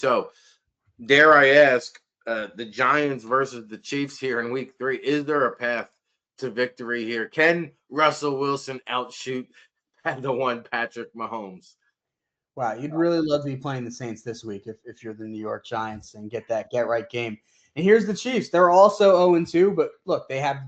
So, dare I ask, the Giants versus the Chiefs here in Week 3? Is there a path to victory here? Can Russell Wilson outshoot the one Patrick Mahomes? Wow, you'd really love to be playing the Saints this week if you're the New York Giants and get that get right game. And here's the Chiefs. They're also 0-2, but look, they have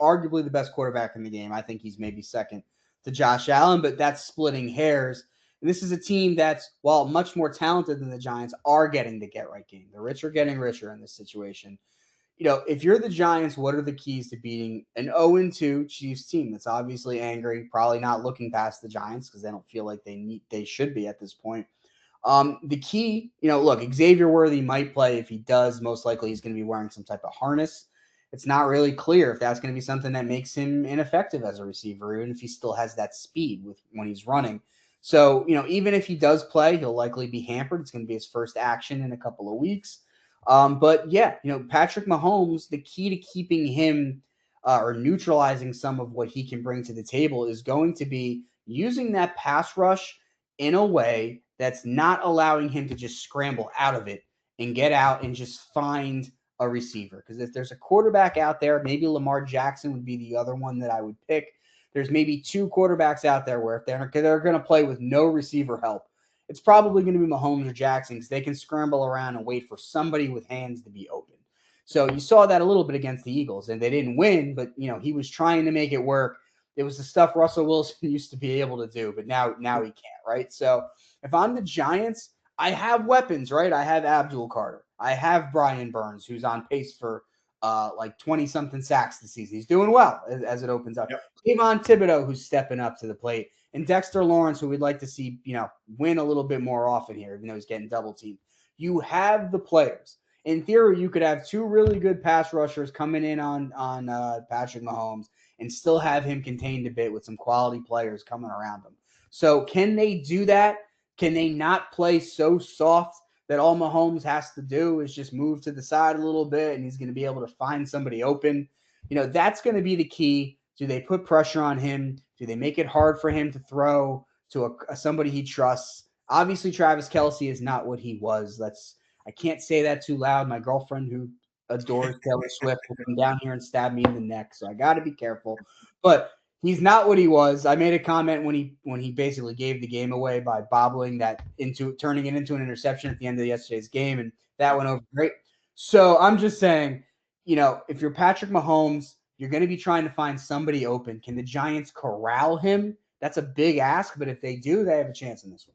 arguably the best quarterback in the game. I think he's maybe second to Josh Allen, but that's splitting hairs. And this is a team that's, while much more talented than the Giants, are getting the get right game. The rich are getting richer in this situation. If you're the Giants, what are the keys to beating an 0-2 Chiefs team that's obviously angry, probably not looking past the Giants because they don't feel like they should be at this point. The key, look, Xavier Worthy might play. If he does, most likely he's going to be wearing some type of harness. It's not really clear if that's going to be something that makes him ineffective as a receiver, even if he still has that speed when he's running. So, even if he does play, he'll likely be hampered. It's going to be his first action in a couple of weeks. But yeah, Patrick Mahomes, the key to keeping him or neutralizing some of what he can bring to the table is going to be using that pass rush in a way that's not allowing him to just scramble out of it and get out and just find a receiver. Because if there's a quarterback out there, maybe Lamar Jackson would be the other one that I would pick. There's maybe two quarterbacks out there where if they're going to play with no receiver help, it's probably going to be Mahomes or Jackson because they can scramble around and wait for somebody with hands to be open. So you saw that a little bit against the Eagles, and they didn't win, but he was trying to make it work. It was the stuff Russell Wilson used to be able to do, but now he can't, right? So if I'm the Giants, I have weapons, right? I have Abdul Carter. I have Brian Burns, who's on pace for like 20 something sacks this season. He's doing well as it opens up. Yep. Kayvon Thibodeau, who's stepping up to the plate, and Dexter Lawrence, who we'd like to see, win a little bit more often here, even though he's getting double teamed. You have the players. In theory, you could have two really good pass rushers coming in on Patrick Mahomes and still have him contained a bit with some quality players coming around him. So can they do that? Can they not play so soft that all Mahomes has to do is just move to the side a little bit and he's going to be able to find somebody open? That's going to be the key. Do they put pressure on him? Do they make it hard for him to throw to somebody he trusts? Obviously, Travis Kelce is not what he was. I can't say that too loud. My girlfriend, who adores Taylor Swift, will come down here and stab me in the neck, so I got to be careful. But he's not what he was. I made a comment when he basically gave the game away by bobbling that into turning it into an interception at the end of yesterday's game, and that went over great. So I'm just saying, if you're Patrick Mahomes, you're going to be trying to find somebody open. Can the Giants corral him? That's a big ask, but if they do, they have a chance in this one.